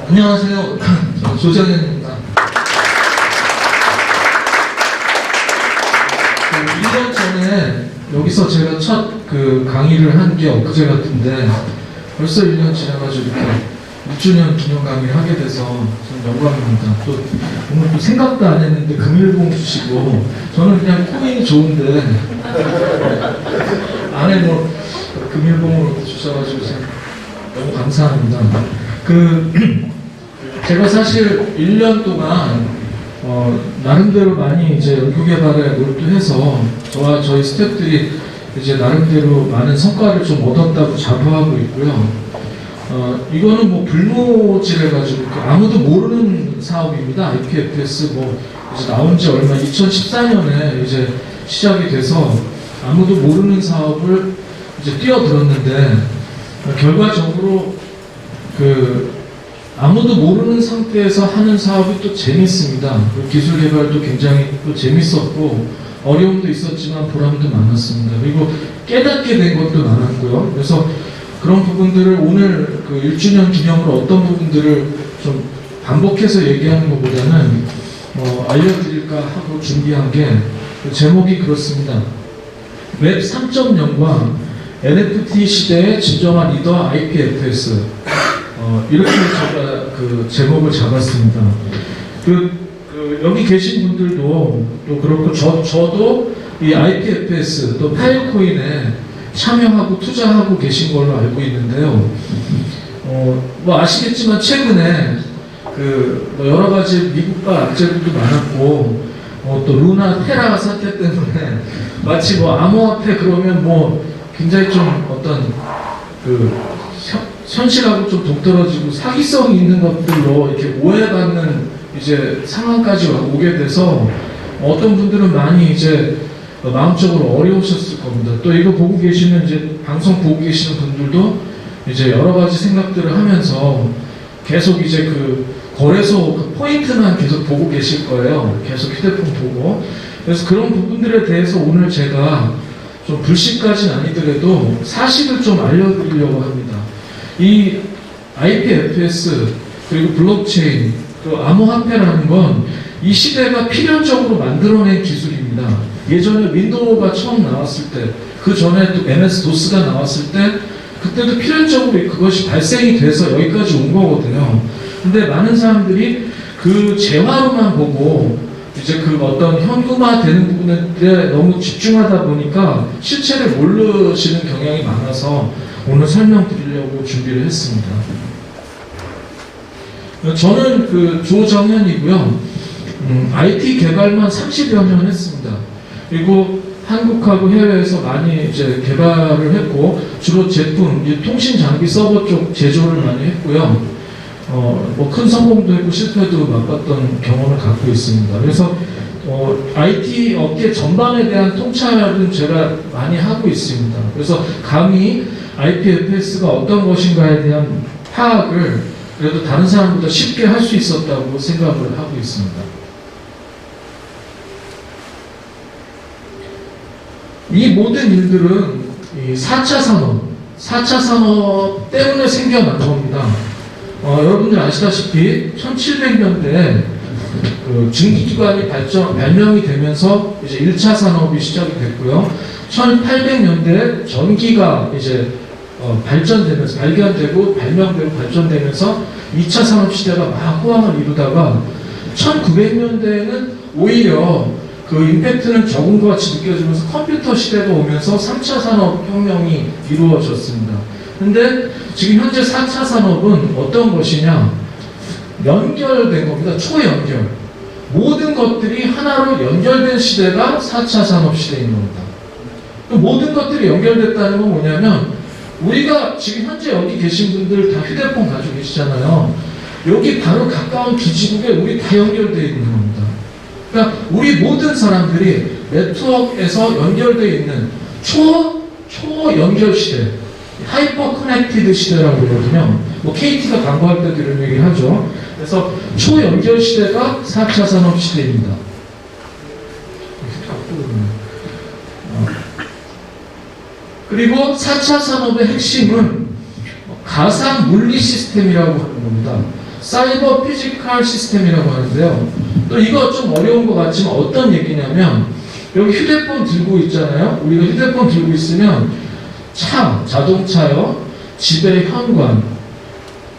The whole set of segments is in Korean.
안녕하세요. 저는 조정현입니다. 1년 전에 여기서 제가 첫 강의를 한 게 엊그제 같은데 벌써 1년 지나가지고 이렇게 6주년 기념 강의를 하게 돼서 저는 영광입니다. 또 오늘 또 생각도 안 했는데 금일봉 주시고 저는 그냥 코인이 좋은데 안에 뭐 금일봉으로 주셔가지고 너무 감사합니다. 제가 사실 1년 동안 나름대로 많이 이제 연구개발에 몰두해서 저와 저희 스태프들이 이제 나름대로 많은 성과를 좀 얻었다고 자부하고 있고요. 이거는 뭐 불모지래가지고 아무도 모르는 사업입니다. IPFS 이제 나온 지 얼마 2014년에 이제 시작이 돼서 아무도 모르는 사업을 이제 뛰어들었는데 결과적으로 아무도 모르는 상태에서 하는 사업이 또 재밌습니다. 기술 개발도 굉장히 또 재밌었고 어려움도 있었지만 보람도 많았습니다. 그리고 깨닫게 된 것도 많았고요. 그래서 그런 부분들을 오늘 1주년 기념으로 어떤 부분들을 좀 반복해서 얘기하는 것보다는 알려드릴까 하고 준비한 게 제목이 그렇습니다. 웹 3.0과 NFT 시대의 진정한 리더 IPFS. 이렇게 제가 제목을 잡았습니다. 여기 계신 분들도 또 그렇고 저도 이 IPFS 또 파일코인에 참여하고 투자하고 계신 걸로 알고 있는데요. 뭐 아시겠지만 최근에 여러 가지 미국발 악재들도 많았고 또 루나 테라 사태 때문에 마치 암호화폐 그러면 굉장히 좀 어떤 현실하고 좀 동떨어지고 사기성이 있는 것들로 이렇게 오해받는 이제 상황까지 오게 돼서 어떤 분들은 많이 이제 마음적으로 어려우셨을 겁니다. 또 이거 보고 계시는 이제 방송 보고 계시는 분들도 이제 여러 가지 생각들을 하면서 계속 이제 거래소 포인트만 계속 보고 계실 거예요. 계속 휴대폰 보고. 그래서 그런 부분들에 대해서 오늘 제가 좀 불식까지는 아니더라도 사실을 좀 알려드리려고 합니다. 이 IPFS 그리고 블록체인 또 암호화폐라는 건 이 시대가 필연적으로 만들어낸 기술입니다. 예전에 윈도우가 처음 나왔을 때, 그 전에 또 MS-DOS가 나왔을 때 그때도 필연적으로 그것이 발생이 돼서 여기까지 온 거거든요. 근데 많은 사람들이 재화로만 보고 이제 어떤 현금화되는 부분에 너무 집중하다 보니까 실체를 모르시는 경향이 많아서 오늘 설명드리려고 준비를 했습니다. 저는 조정현이고요. IT 개발만 30여 년 했습니다. 그리고 한국하고 해외에서 많이 이제 개발을 했고 주로 제품, 통신 장비 서버 쪽 제조를 많이 했고요. 큰 성공도 했고 실패도 맛봤던 경험을 갖고 있습니다. 그래서 IT 업계 전반에 대한 통찰은 제가 많이 하고 있습니다. 그래서 감히 IPFS가 어떤 것인가에 대한 파악을 그래도 다른 사람보다 쉽게 할 수 있었다고 생각을 하고 있습니다. 이 모든 일들은 이 4차 산업 때문에 생겨난 겁니다. 여러분들 아시다시피 1700년대에 증기기관이 발명이 되면서 이제 1차 산업이 시작이 됐고요. 1800년대에 전기가 이제 발견되고 발명되고 발전되면서 2차 산업 시대가 막 호황을 이루다가 1900년대에는 오히려 임팩트는 적은 것 같이 느껴지면서 컴퓨터 시대가 오면서 3차 산업혁명이 이루어졌습니다. 근데 지금 현재 4차 산업은 어떤 것이냐? 연결된 겁니다. 초연결. 모든 것들이 하나로 연결된 시대가 4차 산업 시대인 겁니다. 모든 것들이 연결됐다는 건 뭐냐면 우리가 지금 현재 여기 계신 분들 다 휴대폰 가지고 계시잖아요. 여기 바로 가까운 기지국에 우리 다 연결되어 있는 겁니다. 그러니까 우리 모든 사람들이 네트워크에서 연결되어 있는 초연결 시대, 하이퍼 커넥티드 시대라고 그러거든요. KT가 광고할 때도 이런 얘기를 하죠. 그래서 초연결 시대가 4차 산업 시대입니다. 그리고 4차 산업의 핵심은 가상 물리 시스템이라고 하는 겁니다. 사이버 피지컬 시스템이라고 하는데요. 또 이거 좀 어려운 것 같지만 어떤 얘기냐면 여기 휴대폰 들고 있잖아요. 우리가 휴대폰 들고 있으면 차, 자동차요, 집의 현관,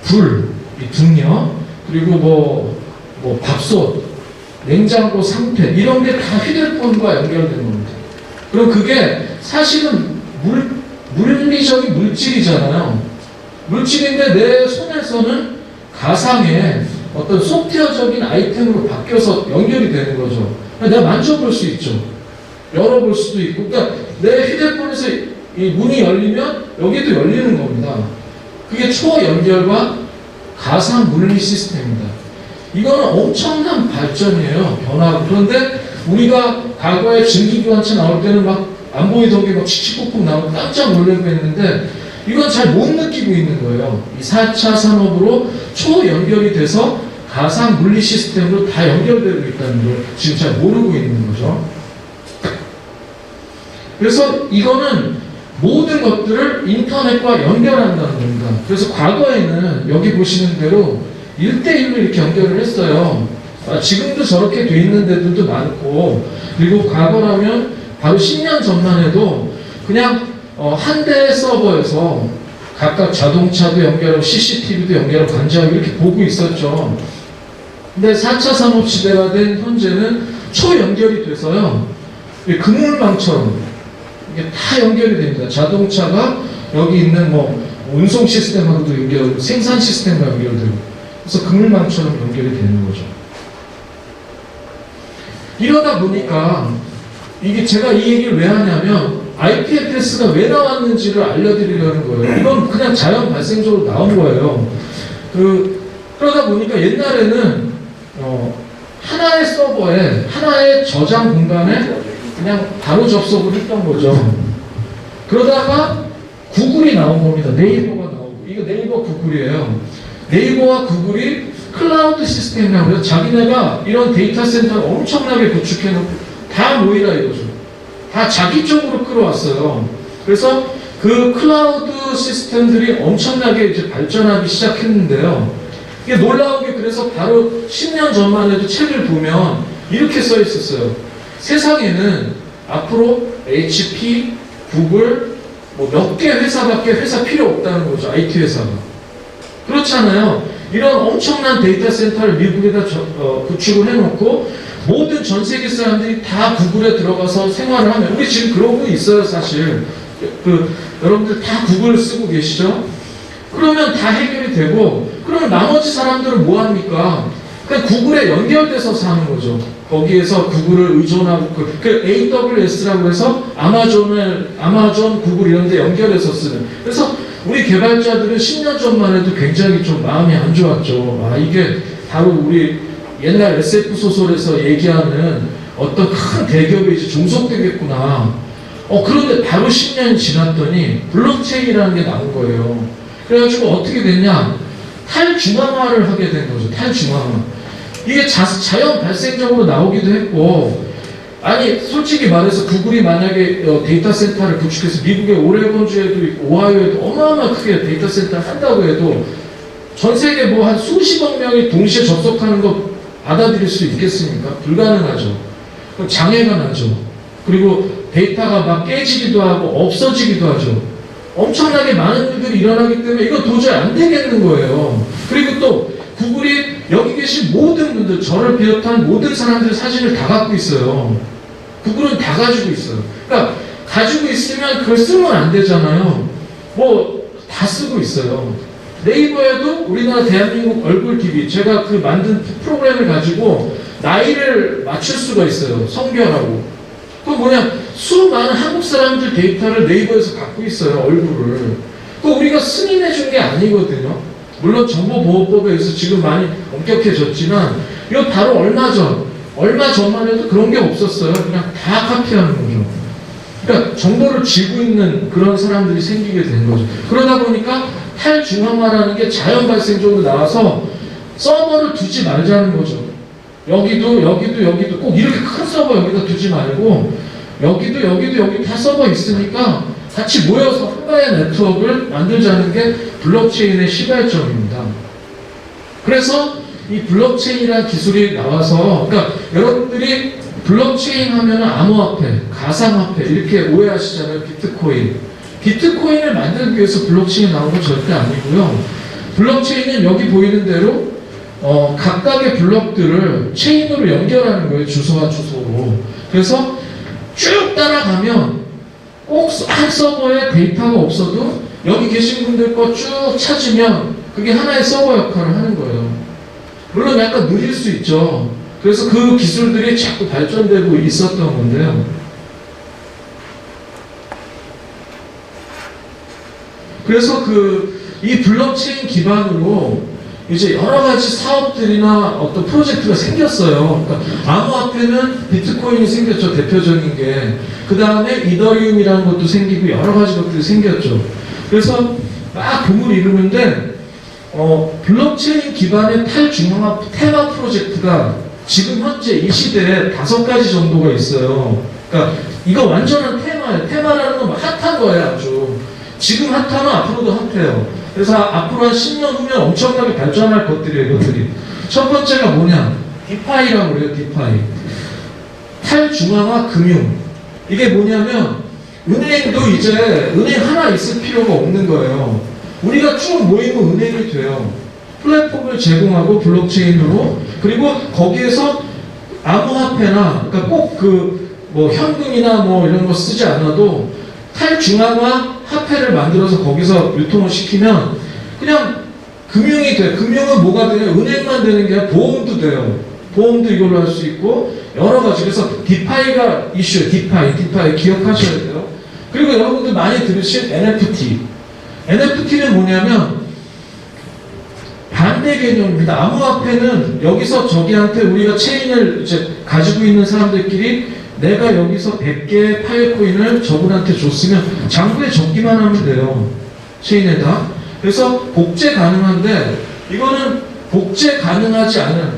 불, 이 등요, 그리고 뭐 밥솥, 냉장고 상태 이런 게 다 휴대폰과 연결된 겁니다. 그럼 그게 사실은 물리적인 물질이잖아요. 물질인데 내 손에서는 가상의 어떤 소프트웨어적인 아이템으로 바뀌어서 연결이 되는 거죠. 내가 만져볼 수 있죠. 열어볼 수도 있고. 그러니까 내 휴대폰에서 이 문이 열리면 여기도 열리는 겁니다. 그게 초연결과 가상 물리 시스템입니다. 이거는 엄청난 발전이에요. 변화고. 그런데 우리가 과거에 증기기관차 나올 때는 막 안 보이던 게 막 칙칙폭폭 나오고 깜짝 놀라고 했는데 이건 잘 못 느끼고 있는 거예요. 이 4차 산업으로 초연결이 돼서 가상 물리 시스템으로 다 연결되고 있다는 걸 지금 잘 모르고 있는 거죠. 그래서 이거는 모든 것들을 인터넷과 연결한다는 겁니다. 그래서 과거에는 여기 보시는 대로 1대1로 이렇게 연결을 했어요. 지금도 저렇게 돼 있는 데들도 많고, 그리고 과거라면 바로 10년 전만 해도 그냥 한 대의 서버에서 각각 자동차도 연결하고 CCTV도 연결하고 관제하고 이렇게 보고 있었죠. 근데 4차 산업 시대가 된 현재는 초연결이 돼서요. 그물망처럼 이게 다 연결이 됩니다. 자동차가 여기 있는 운송 시스템하고도 연결되고 생산 시스템과 연결되고 그래서 그물망처럼 연결이 되는 거죠. 이러다 보니까 이게 제가 이 얘기를 왜 하냐면 IPFS가 왜 나왔는지를 알려드리려는 거예요. 이건 그냥 자연 발생적으로 나온 거예요. 그러다 보니까 옛날에는 하나의 서버에 하나의 저장 공간에 그냥 바로 접속을 했던 거죠. 그러다가 구글이 나온 겁니다. 네이버가 나오고. 이거 네이버 구글이에요. 네이버와 구글이 클라우드 시스템이라고 해서 자기네가 이런 데이터 센터를 엄청나게 구축해놓고 다 모이라 이거죠. 다 자기 쪽으로 끌어왔어요. 그래서 그 클라우드 시스템들이 엄청나게 이제 발전하기 시작했는데요. 이게 놀라운 게 그래서 바로 10년 전만 해도 책을 보면 이렇게 써 있었어요. 세상에는 앞으로 HP, 구글, 몇 개 회사밖에 회사 필요 없다는 거죠. IT 회사가. 그렇잖아요. 이런 엄청난 데이터 센터를 미국에다 구축을 해놓고 모든 전 세계 사람들이 다 구글에 들어가서 생활을 하면 우리 지금 그러고 있어요. 사실 여러분들 다 구글을 쓰고 계시죠? 그러면 다 해결이 되고 그러면 나머지 사람들은 뭐 합니까? 그냥 구글에 연결돼서 사는 거죠. 거기에서 구글을 의존하고 그 AWS라고 해서 아마존, 구글 이런 데 연결해서 쓰는. 그래서 우리 개발자들은 10년 전만 해도 굉장히 좀 마음이 안 좋았죠. 이게 바로 우리 옛날 SF 소설에서 얘기하는 어떤 큰 대기업이 이제 종속되겠구나. 그런데 바로 10년이 지났더니 블록체인이라는 게 나온 거예요. 그래가지고 어떻게 됐냐? 탈중앙화를 하게 된 거죠. 탈중앙화. 이게 자연 발생적으로 나오기도 했고, 아니 솔직히 말해서 구글이 만약에 데이터 센터를 구축해서 미국의 오레곤주에도 있고 오하이오에도 어마어마하게 크게 데이터 센터를 한다고 해도 전 세계 한 수십억 명이 동시에 접속하는 거 받아들일 수 있겠습니까? 불가능하죠. 장애가 나죠. 그리고 데이터가 막 깨지기도 하고 없어지기도 하죠. 엄청나게 많은 일들이 일어나기 때문에 이거 도저히 안 되겠는 거예요. 그리고 또 구글이 여기 계신 모든 분들, 저를 비롯한 모든 사람들의 사진을 다 갖고 있어요. 구글은 다 가지고 있어요. 그러니까 가지고 있으면 그걸 쓰면 안 되잖아요. 다 쓰고 있어요. 네이버에도 우리나라 대한민국 얼굴 TV, 제가 만든 프로그램을 가지고 나이를 맞출 수가 있어요. 성별하고. 그건 뭐냐, 수많은 한국 사람들 데이터를 네이버에서 갖고 있어요. 얼굴을. 그거 우리가 승인해 준 게 아니거든요. 물론 정보보호법에 의해서 지금 많이 엄격해졌지만 이거 바로 얼마 전만 해도 그런 게 없었어요. 그냥 다 카피하는 거죠. 그러니까 정보를 쥐고 있는 그런 사람들이 생기게 된 거죠. 그러다 보니까 탈중앙화라는 게 자연 발생적으로 나와서 서버를 두지 말자는 거죠. 여기도 꼭 이렇게 큰 서버 여기다 두지 말고 여기 다 서버 있으니까 같이 모여서 하나의 네트워크를 만들자는 게 블록체인의 시발점입니다. 그래서 이 블록체인이라는 기술이 나와서, 그러니까 여러분들이 블록체인 하면 암호화폐, 가상화폐 이렇게 오해하시잖아요. 비트코인. 비트코인을 만들기 위해서 블록체인이 나온 건 절대 아니고요. 블록체인은 여기 보이는 대로 각각의 블록들을 체인으로 연결하는 거예요. 주소와 주소로. 그래서 쭉 따라가면 꼭 한 서버에 데이터가 없어도 여기 계신 분들 거 쭉 찾으면 그게 하나의 서버 역할을 하는 거예요. 물론 약간 느릴 수 있죠. 그래서 그 기술들이 자꾸 발전되고 있었던 건데요. 그래서 이 블록체인 기반으로 이제 여러 가지 사업들이나 어떤 프로젝트가 생겼어요. 그러니까 암호화폐는 비트코인이 생겼죠. 대표적인 게. 그 다음에 이더리움이라는 것도 생기고 여러 가지 것들이 생겼죠. 그래서 막 봄을 이루는데 블록체인 기반의 탈중앙화 테마 프로젝트가 지금 현재 이 시대에 5가지 정도가 있어요. 그러니까 이거 완전한 테마예요. 테마라는 건 핫한 거예요. 아주. 지금 핫하면 앞으로도 핫해요. 그래서 앞으로 한 10년 후면 엄청나게 발전할 것들이에요. 이것들이. 첫 번째가 뭐냐? 디파이라고 그래요. 디파이. 탈중앙화 금융. 이게 뭐냐면 은행도 이제 은행 하나 있을 필요가 없는 거예요. 우리가 쭉 모이면 은행이 돼요. 플랫폼을 제공하고 블록체인으로, 그리고 거기에서 암호화폐나, 그러니까 꼭 뭐 현금이나 뭐 이런 거 쓰지 않아도 탈중앙화 화폐를 만들어서 거기서 유통을 시키면 그냥 금융이 돼요. 금융은 뭐가 되냐? 은행만 되는 게 아니라 보험도 돼요. 보험도 이걸로 할 수 있고 여러 가지. 그래서 디파이가 이슈예요. 디파이 기억하셔야 돼요. 그리고 여러분들 많이 들으신 NFT. NFT는 뭐냐면 반대 개념입니다. 암호화폐는 여기서 저기한테 우리가 체인을 이제 가지고 있는 사람들끼리 내가 여기서 100개의 파이코인을 저분한테 줬으면 장부에 적기만 하면 돼요. 체인에다. 그래서 복제 가능한데 이거는 복제 가능하지 않은,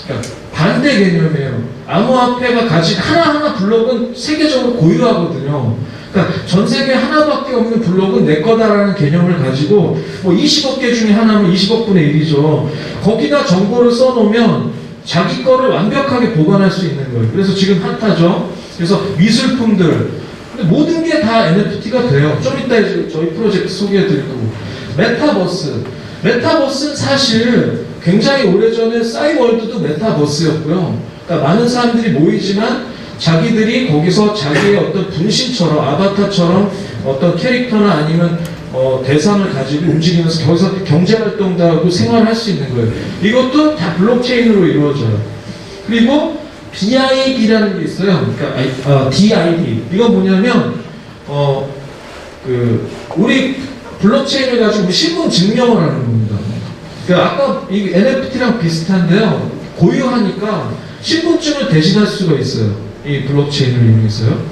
그러니까 반대 개념이에요. 암호화폐가 가진 하나하나 블록은 세계적으로 고유하거든요. 그러니까 전 세계에 하나밖에 없는 블록은 내 거다라는 개념을 가지고 뭐 20억 개 중에 하나면 20억 분의 1이죠. 거기다 정보를 써놓으면 자기 거를 완벽하게 보관할 수 있는 거예요. 그래서 지금 핫하죠. 그래서 미술품들, 근데 모든 게 다 NFT가 돼요. 좀 이따 이제 저희 프로젝트 소개해드릴 거고. 메타버스는 사실 굉장히 오래전에 싸이월드도 메타버스였고요. 그러니까 많은 사람들이 모이지만 자기들이 거기서 자기의 어떤 분신처럼, 아바타처럼 어떤 캐릭터나 아니면 대상을 가지고 움직이면서 거기서 경제활동도 하고 생활할 수 있는 거예요. 이것도 다 블록체인으로 이루어져요. 그리고 BID라는 게 있어요. 그러니까 DID. 이건 뭐냐면 우리 블록체인을 가지고 신분 증명을 하는 겁니다. 그러니까 아까 이 NFT랑 비슷한데요. 고유하니까 신분증을 대신할 수가 있어요. 이 블록체인을 이용해서요.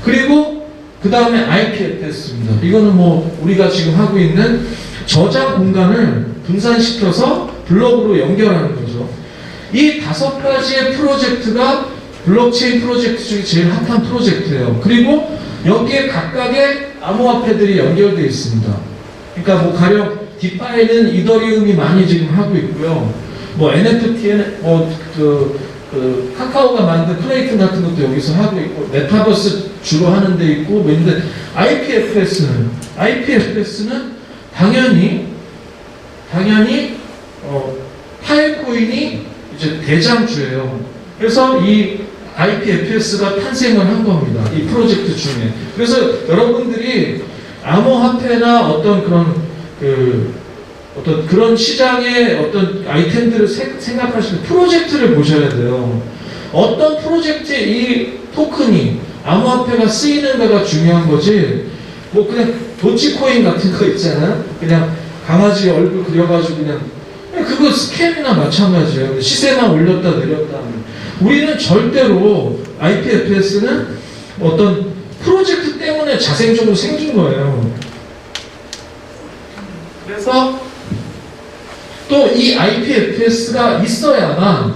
그리고 그 다음에 IPFS입니다. 이거는 뭐 우리가 지금 하고 있는 저장 공간을 분산시켜서 블록으로 연결하는 거죠. 이 5가지의 프로젝트가 블록체인 프로젝트 중에 제일 핫한 프로젝트예요. 그리고 여기에 각각의 암호화폐들이 연결되어 있습니다. 그러니까 뭐 가령 디파이는 이더리움이 많이 지금 하고 있고요. 뭐 NFT에는 카카오가 만든 플레이튼 같은 것도 여기서 하고 있고, 메타버스 주로 하는 데 있고, 뭐 있는데, IPFS는 당연히, 파일코인이 이제 대장주예요. 그래서 이 IPFS가 탄생을 한 겁니다. 이 프로젝트 중에. 그래서 여러분들이 암호화폐나 어떤 그런 시장의 어떤 아이템들을 생각하시면 프로젝트를 보셔야 돼요. 어떤 프로젝트에 이 토큰이, 암호화폐가 쓰이는가가 중요한 거지, 뭐 그냥 도치코인 같은 거 있잖아요. 그냥 강아지 얼굴 그려가지고 그냥 그거 스캠이나 마찬가지예요. 시세만 올렸다 내렸다 하면. 우리는 절대로 IPFS는 어떤 프로젝트 때문에 자생적으로 생긴 거예요. 그래서 또 이 IPFS가 있어야만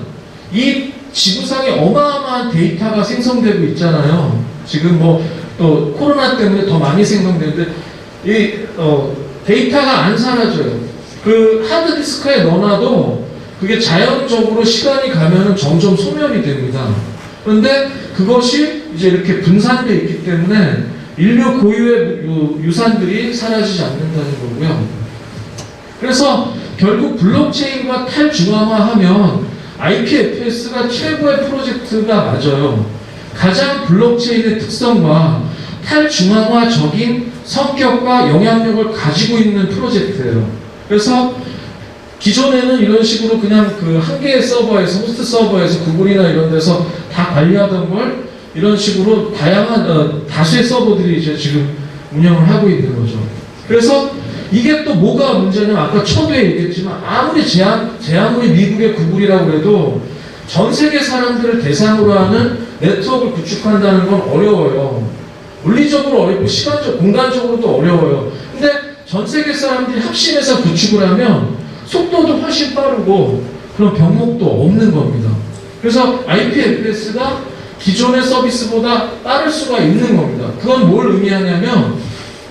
이 지구상에 어마어마한 데이터가 생성되고 있잖아요. 지금 뭐 또 코로나 때문에 더 많이 생성되는데 이 데이터가 안 사라져요. 그 하드디스크에 넣어놔도 그게 자연적으로 시간이 가면은 점점 소멸이 됩니다. 그런데 그것이 이제 이렇게 분산되어 있기 때문에 인류 고유의 유산들이 사라지지 않는다는 거고요. 그래서 결국 블록체인과 탈중앙화하면 IPFS가 최고의 프로젝트가 맞아요. 가장 블록체인의 특성과 탈중앙화적인 성격과 영향력을 가지고 있는 프로젝트예요. 그래서 기존에는 이런 식으로 그냥 그 한 개의 서버에서, 호스트 서버에서 구글이나 이런 데서 다 관리하던 걸 이런 식으로 다양한 다수의 서버들이 이제 지금 운영을 하고 있는 거죠. 그래서 이게 또 뭐가 문제냐면 아까 초두에 얘기했지만 아무리 아무리 미국의 구글이라고 해도 전 세계 사람들을 대상으로 하는 네트워크를 구축한다는 건 어려워요. 물리적으로 어렵고 시간적, 공간적으로도 어려워요. 근데 전 세계 사람들이 합심해서 구축을 하면 속도도 훨씬 빠르고 그런 병목도 없는 겁니다. 그래서 IPFS가 기존의 서비스보다 빠를 수가 있는 겁니다. 그건 뭘 의미하냐면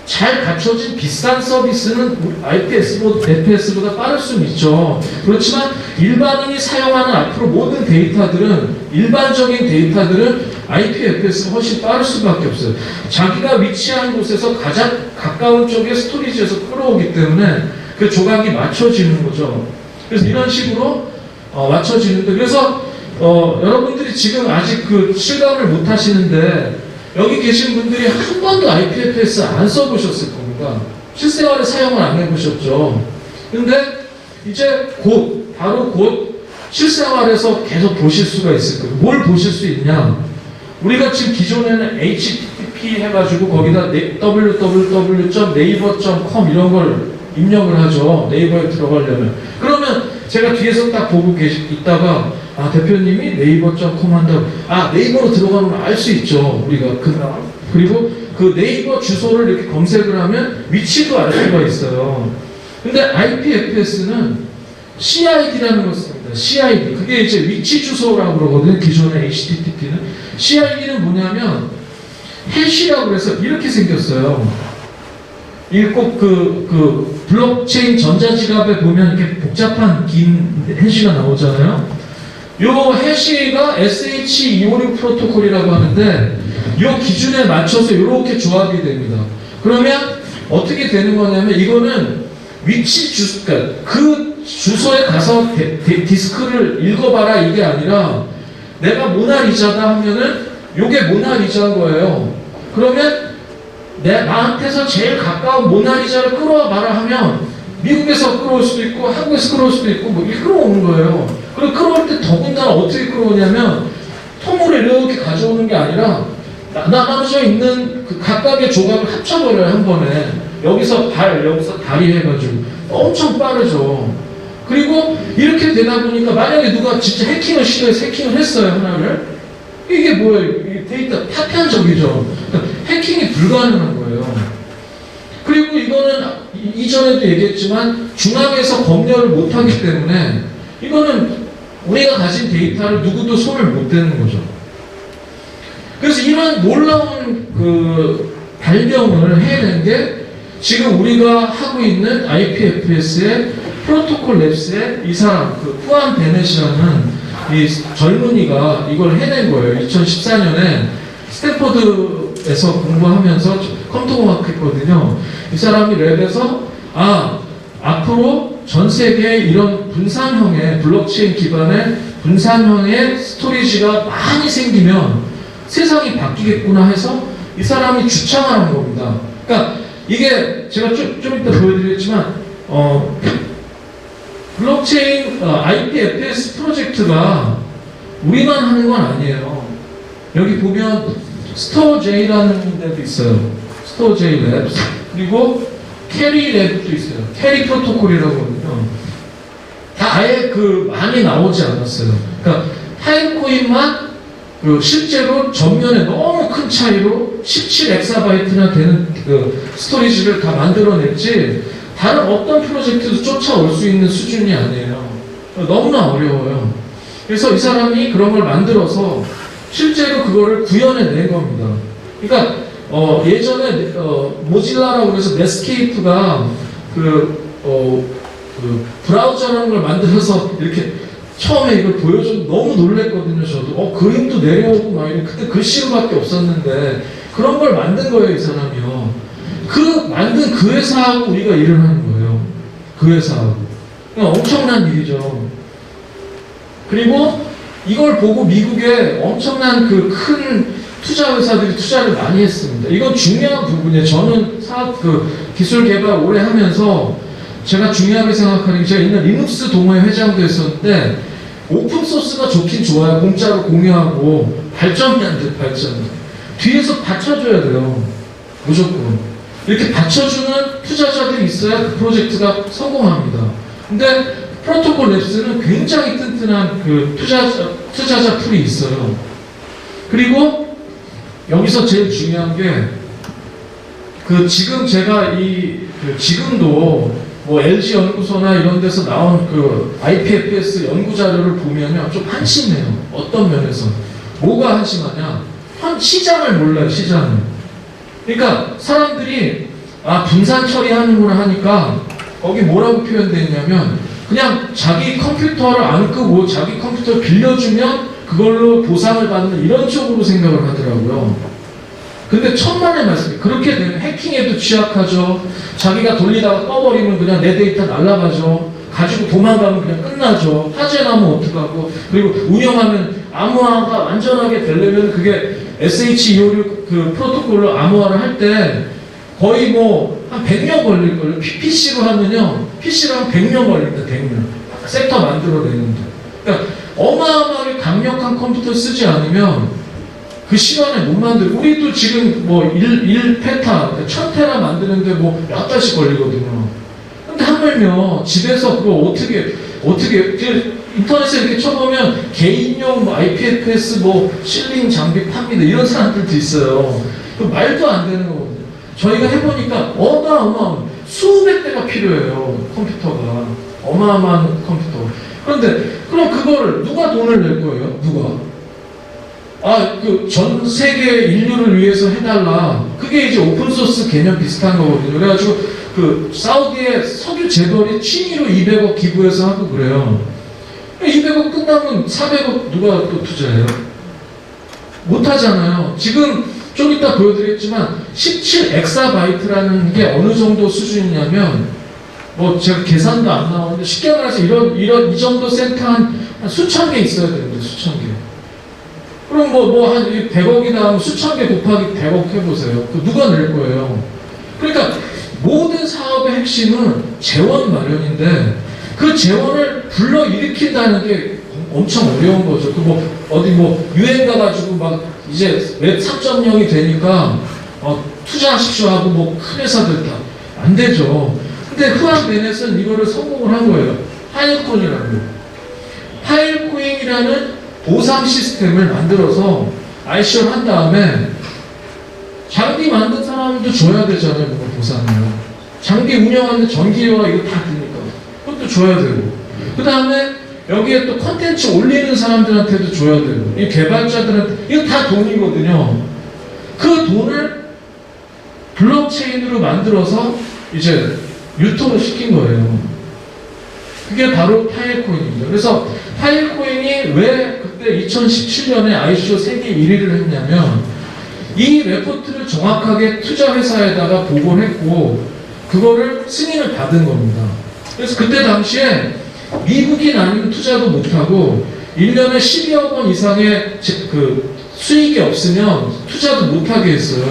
잘 갖춰진 비싼 서비스는 IPFS보다 빠를 수는 있죠. 그렇지만 일반인이 사용하는 앞으로 모든 데이터들은 일반적인 데이터들은 IPFS가 훨씬 빠를 수밖에 없어요. 자기가 위치한 곳에서 가장 가까운 쪽의 스토리지에서 끌어오기 때문에 그 조각이 맞춰지는 거죠. 그래서 이런 식으로 맞춰지는데 그래서 여러분들이 지금 아직 그 실감을 못 하시는데 여기 계신 분들이 한 번도 IPFS 안 써보셨을 겁니다. 실생활에 사용을 안 해보셨죠. 근데 이제 바로 곧 실생활에서 계속 보실 수가 있을 거예요. 뭘 보실 수 있냐? 우리가 지금 기존에는 HTTP 해가지고 거기다 www.naver.com 이런 걸 입력을 하죠. 네이버에 들어가려면. 그러면 제가 뒤에서 딱 보고 있다가 대표님이 네이버.com 한다고 네이버로 들어가는 걸 알 수 있죠. 우리가 그리고 그 네이버 주소를 이렇게 검색을 하면 위치도 알 수가 있어요. 근데 IPFS는 CID라는 걸 씁니다. CID. 그게 이제 위치 주소라고 그러거든요. 기존의 HTTP는. CID는 뭐냐면 해시라고 해서 이렇게 생겼어요. 이게 꼭 그 블록체인 전자지갑에 보면 이렇게 복잡한 긴 해시가 나오잖아요. 요 해시가 SH256 프로토콜이라고 하는데 요 기준에 맞춰서 이렇게 조합이 됩니다. 그러면 어떻게 되는 거냐면 이거는 위치 그러니까 그 주소에 가서 디스크를 읽어봐라 이게 아니라 내가 모나리자다 하면은 요게 모나리자인 거예요. 그러면 나한테서 제일 가까운 모나리자를 끌어와 봐라 하면 미국에서 끌어올 수도 있고 한국에서 끌어올 수도 있고 뭐 이렇게 끌어오는 거예요. 그리고 끌어올 때 더군다나 어떻게 끌어오냐면 통으로 이렇게 가져오는 게 아니라 나눠져 있는 그 각각의 조각을 합쳐버려요. 한 번에 여기서 여기서 다리 해가지고 엄청 빠르죠. 그리고 이렇게 되다 보니까 만약에 누가 진짜 해킹을 했어요. 하나를 이게 뭐예요? 데이터 파편적이죠. 그러니까 해킹이 불가능한 거예요. 그리고 이거는 이전에도 얘기했지만 중앙에서 검열을 못하기 때문에 이거는 우리가 가진 데이터를 누구도 손을 못 대는 거죠. 그래서 이런 놀라운 그 발명을 해낸 게 지금 우리가 하고 있는 IPFS의 프로토콜 랩스의 이 사람, 그 후안 베넷이라는 이 젊은이가 이걸 해낸 거예요. 2014년에 스탠퍼드에서 공부하면서 컴퓨터공학 했거든요. 이 사람이 랩에서 앞으로 전 세계에 이런 분산형의 블록체인 기반의 분산형의 스토리지가 많이 생기면 세상이 바뀌겠구나 해서 이 사람이 주창을 한 겁니다. 그러니까 이게 제가 좀 이따 보여드리겠지만 블록체인 IPFS 프로젝트가 우리만 하는 건 아니에요. 여기 보면 스토어제이라는 데도 있어요. 스토어제이 랩 그리고 캐리 랩도 있어요. 캐리 프로토콜이라고 하거든요. 다 아예 많이 나오지 않았어요. 그러니까 타임코인만 실제로 전면에 너무 큰 차이로 17엑사바이트나 되는 스토리지를 다 만들어냈지 다른 어떤 프로젝트도 쫓아올 수 있는 수준이 아니에요. 너무나 어려워요. 그래서 이 사람이 그런 걸 만들어서 실제로 그거를 구현해낸 겁니다. 그러니까 예전에 모질라라고 해서 넷스케이프가 그 브라우저라는 걸 만들어서 이렇게 처음에 이걸 보여주고 너무 놀랬거든요. 저도 그림도 내려오고 막 이래. 그때 글씨로밖에 없었는데 그런 걸 만든 거예요, 이 사람이요. 그 만든 그 회사하고 우리가 일을 하는 거예요. 그 회사하고. 그러니까 엄청난 일이죠. 그리고 이걸 보고 미국에 엄청난 그 큰 투자 회사들이 투자를 많이 했습니다. 이건 중요한 부분이에요. 저는 사업 기술 개발 오래 하면서 제가 중요하게 생각하는 게, 제가 옛날 리눅스 동호회 회장도 했었는데 오픈 소스가 좋긴 좋아요. 공짜로 공유하고 발전이 안 돼, 발전이. 뒤에서 받쳐줘야 돼요. 무조건. 이렇게 받쳐주는 투자자들이 있어야 그 프로젝트가 성공합니다. 근데 프로토콜 랩스는 굉장히 튼튼한 그 투자자 풀이 있어요. 그리고 여기서 제일 중요한 게, 지금 제가 지금도 뭐 LG 연구소나 이런 데서 나온 그 IPFS 연구 자료를 보면요, 좀 한심해요. 어떤 면에서. 뭐가 한심하냐? 시장을 몰라요, 시장을. 그러니까 사람들이 분산 처리하는구나 하니까 거기 뭐라고 표현되어 있냐면, 그냥 자기 컴퓨터를 안 끄고 자기 컴퓨터를 빌려주면 그걸로 보상을 받는 이런 쪽으로 생각을 하더라고요. 근데 천만의 말씀이, 그렇게 되면 해킹에도 취약하죠. 자기가 돌리다가 꺼버리면 그냥 내 데이터 날아가죠. 가지고 도망가면 그냥 끝나죠. 화재 나면 어떡하고. 그리고 운영하면 암호화가 완전하게 되려면 그게 SH256 그 프로토콜로 암호화를 할 때 거의 뭐 한 100년 걸릴걸요. PC로 하면요. PC로 하면 100년 걸립니다. 100년. 섹터 만들어내는데. 그러니까 어마어마하게 강력한 컴퓨터 쓰지 않으면 그 시간에 못 만들고, 우리도 지금 뭐 1페타, 1000테라 만드는데 뭐 몇 달씩 걸리거든요. 근데 하물며 집에서 그거 어떻게 인터넷에 이렇게 쳐보면 개인용 뭐 IPFS 뭐 실링 장비 팝니다. 이런 사람들도 있어요. 그 말도 안 되는 거거든요. 저희가 해보니까 어마어마한 수백 대가 필요해요. 컴퓨터가. 어마어마한 컴퓨터. 그런데 그럼 그거를 누가 돈을 낼 거예요? 누가? 전 세계 인류를 위해서 해달라. 그게 이제 오픈소스 개념 비슷한 거거든요. 그래가지고 사우디의 석유 재벌이 취미로 200억 기부해서 하고 그래요. 200억 끝나면 400억 누가 또 투자해요? 못 하잖아요. 지금 좀 이따 보여드리겠지만 17엑사바이트라는 게 어느 정도 수준이냐면, 뭐 제가 계산도 안 나오는데 쉽게 말해서 이 정도 센터 한 수천 개 있어야 되는데, 수천 개. 그럼 한 100억이 나오면 수천 개 곱하기 100억 해보세요. 누가 낼 거예요? 그러니까 모든 사업의 핵심은 재원 마련인데, 그 재원을 불러일으킨다는 게 엄청 어려운 거죠. 유행 가가지고 막 이제 웹 3.0이 되니까 투자하십시오 하고 뭐 큰 회사들 다 안 되죠. 근데 후한베넷은 이거를 성공을 한 거예요. 파일코인이라는 거. 파일코인이라는 보상 시스템을 만들어서 ICO를 한 다음에 장비 만든 사람도 줘야 되잖아요. 그거 보상을. 장비 운영하는 전기료가 이거 다 드니까 그것도 줘야 되고, 그 다음에 여기에 또 컨텐츠 올리는 사람들한테도 줘야 되고, 이 개발자들한테, 이거 다 돈이거든요. 그 돈을 블록체인으로 만들어서 이제 유통을 시킨 거예요. 그게 바로 파일코인입니다. 그래서 파일코인이 왜 그때 2017년에 ICO 세계 1위를 했냐면, 이 레포트를 정확하게 투자회사에다가 보고를 했고 그거를 승인을 받은 겁니다. 그래서 그때 당시에 미국인 아니면 투자도 못하고 1년에 12억 원 이상의 수익이 없으면 투자도 못하게 했어요.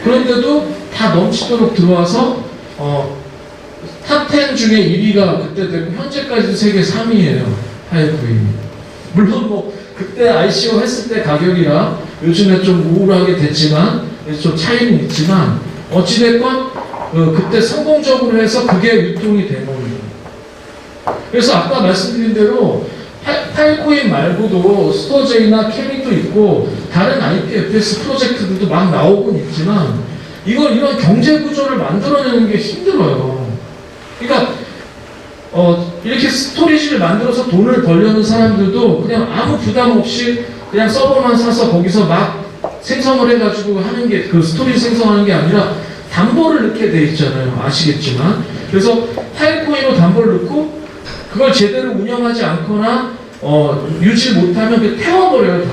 그런데도 다 넘치도록 들어와서 탑10 중에 1위가 그때 되고 현재까지도 세계 3위예요. 파일코인이. 물론 그때 ICO 했을 때 가격이라 요즘에 좀 우울하게 됐지만, 좀 차이는 있지만, 어찌됐건 그때 성공적으로 해서 그게 유통이 된 겁니다. 그래서 아까 말씀드린 대로 파일코인 말고도 스토제이나 캐리도 있고 다른 IPFS 프로젝트들도 막 나오곤 있지만, 이런 경제 구조를 만들어내는 게 힘들어요. 그러니까 이렇게 스토리지를 만들어서 돈을 벌려는 사람들도 그냥 아무 부담 없이 그냥 서버만 사서 거기서 막 생성을 해가지고 하는 게, 그 스토리지 생성하는 게 아니라 담보를 넣게 돼 있잖아요. 아시겠지만. 그래서 파일코인으로 담보를 넣고 그걸 제대로 운영하지 않거나 유지 못하면 그 태워버려요.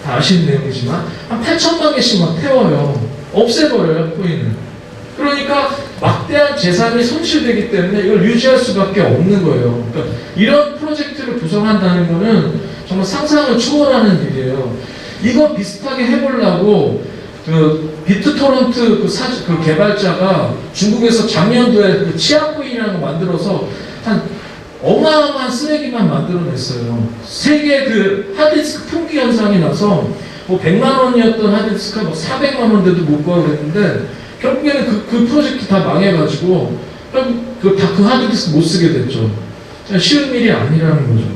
다 아시는 내용이지만 한 8천만 개씩만 태워요. 없애버려요, 코인을. 그러니까 막대한 재산이 손실되기 때문에 이걸 유지할 수밖에 없는 거예요. 그러니까 이런 프로젝트를 구성한다는 거는 정말 상상을 초월하는 일이에요. 이거 비슷하게 해보려고 그 비트토런트 그 개발자가 중국에서 작년도에 그 치아코인이라는 거 만들어서 한 어마어마한 쓰레기만 만들어냈어요. 세계 그 하드디스크 품귀 현상이 나서 뭐 100만 원이었던 하드디스크가 뭐 400만 원대도 못 구하고 그랬는데 결국에는 그 프로젝트 다 망해가지고 그 하드디스크 못 쓰게 됐죠. 쉬운 일이 아니라는 거죠.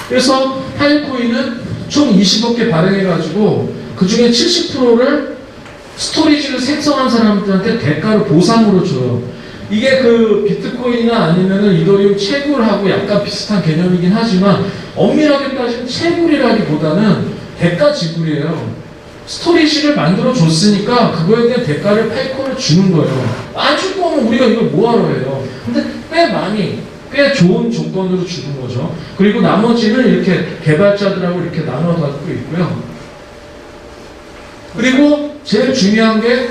그래서 파일코인은 총 20억 개 발행해가지고 그 중에 70%를 스토리지를 생성한 사람들한테 대가로 보상으로 줘요. 이게 그 비트코인이나 아니면은 이더리움 채굴하고 약간 비슷한 개념이긴 하지만 엄밀하게 따지면 채굴이라기보다는 대가 지불이에요. 스토리지를 만들어 줬으니까 그거에 대한 대가를 파이코를 주는 거예요. 안 줄 거면 우리가 이걸 뭐하러 해요. 근데 꽤 좋은 조건으로 주는 거죠. 그리고 나머지는 이렇게 개발자들하고 이렇게 나눠 갖고 있고요. 그리고 제일 중요한 게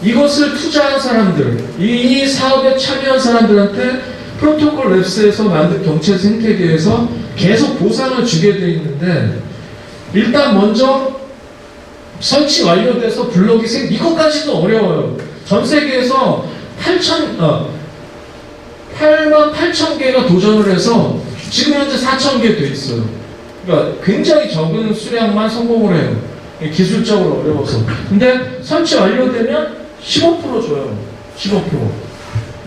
이것을 투자한 사람들, 이 사업에 참여한 사람들한테 프로토콜 랩스에서 만든 경제 생태계에서 계속 보상을 주게 돼 있는데 일단 먼저 설치 완료돼서 블록이 이것까지도 어려워요. 전 세계에서 8만 8천 개가 도전을 해서 지금 현재 4천 개 돼 있어요. 그러니까 굉장히 적은 수량만 성공을 해요. 기술적으로 어려워서. 근데 설치 완료되면 15% 줘요. 15%.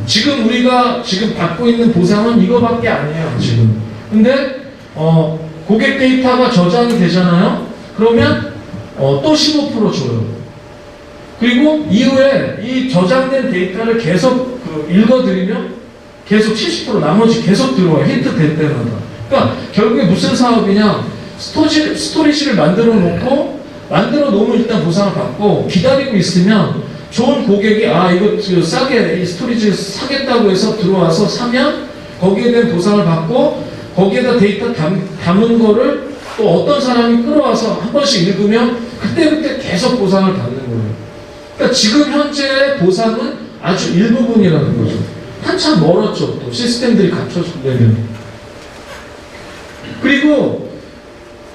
지금 우리가 지금 받고 있는 보상은 이거밖에 아니에요. 지금. 근데 고객 데이터가 저장이 되잖아요. 그러면 또 15% 줘요. 그리고 이후에 이 저장된 데이터를 계속 읽어드리면 계속 70% 나머지 계속 들어와요. 힌트 될 때마다. 그러니까 결국에 무슨 사업이냐? 스토리지를 만들어 놓으면 일단 보상을 받고 기다리고 있으면 좋은 고객이 이거 싸게 이 스토리지 사겠다고 해서 들어와서 사면 거기에 대한 보상을 받고 거기에다 데이터 담은 거를 또 어떤 사람이 끌어와서 한 번씩 읽으면 그때 계속 보상을 받는 거예요. 그러니까 지금 현재 보상은 아주 일부분이라는 거죠. 한참 멀었죠. 또 시스템들이 갖춰지려면. 그리고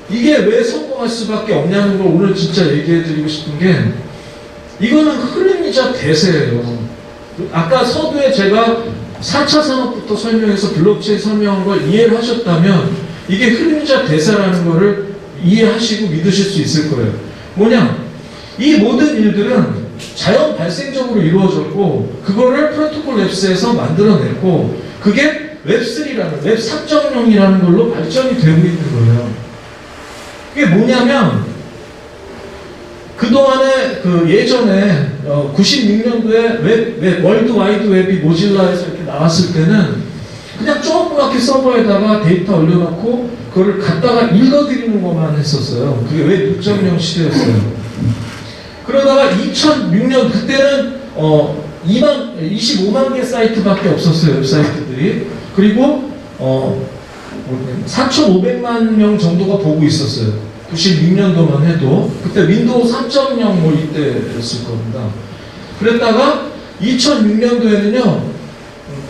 이게 왜 성공할 수밖에 없냐는 걸 오늘 진짜 얘기해드리고 싶은 게 이거는 흐름이자 대세예요. 아까 서두에 제가 4차 산업부터 설명해서 블록체인 설명한 걸 이해를 하셨다면 이게 흐름이자 대세라는 거를 이해하시고 믿으실 수 있을 거예요. 뭐냐? 이 모든 일들은 자연 발생적으로 이루어졌고 그거를 프로토콜 랩스에서 만들어냈고 그게 웹3라는 웹 3.0이라는 걸로 발전이 되고 있는 거예요. 그게 뭐냐면 그동안에 예전에 96년도에 월드 와이드 웹이 모질라에서 이렇게 나왔을 때는 그냥 조그맣게 서버에다가 데이터 올려놓고 그거를 갖다가 읽어드리는 것만 했었어요. 그게 웹 6.0 시대였어요. 그러다가 2006년 그때는 25만 개 사이트밖에 없었어요. 웹사이트들이. 그리고 4,500만 명 정도가 보고 있었어요. 96년도만 해도 그때 윈도우 3.0 이때였을 겁니다. 그랬다가 2006년도에는요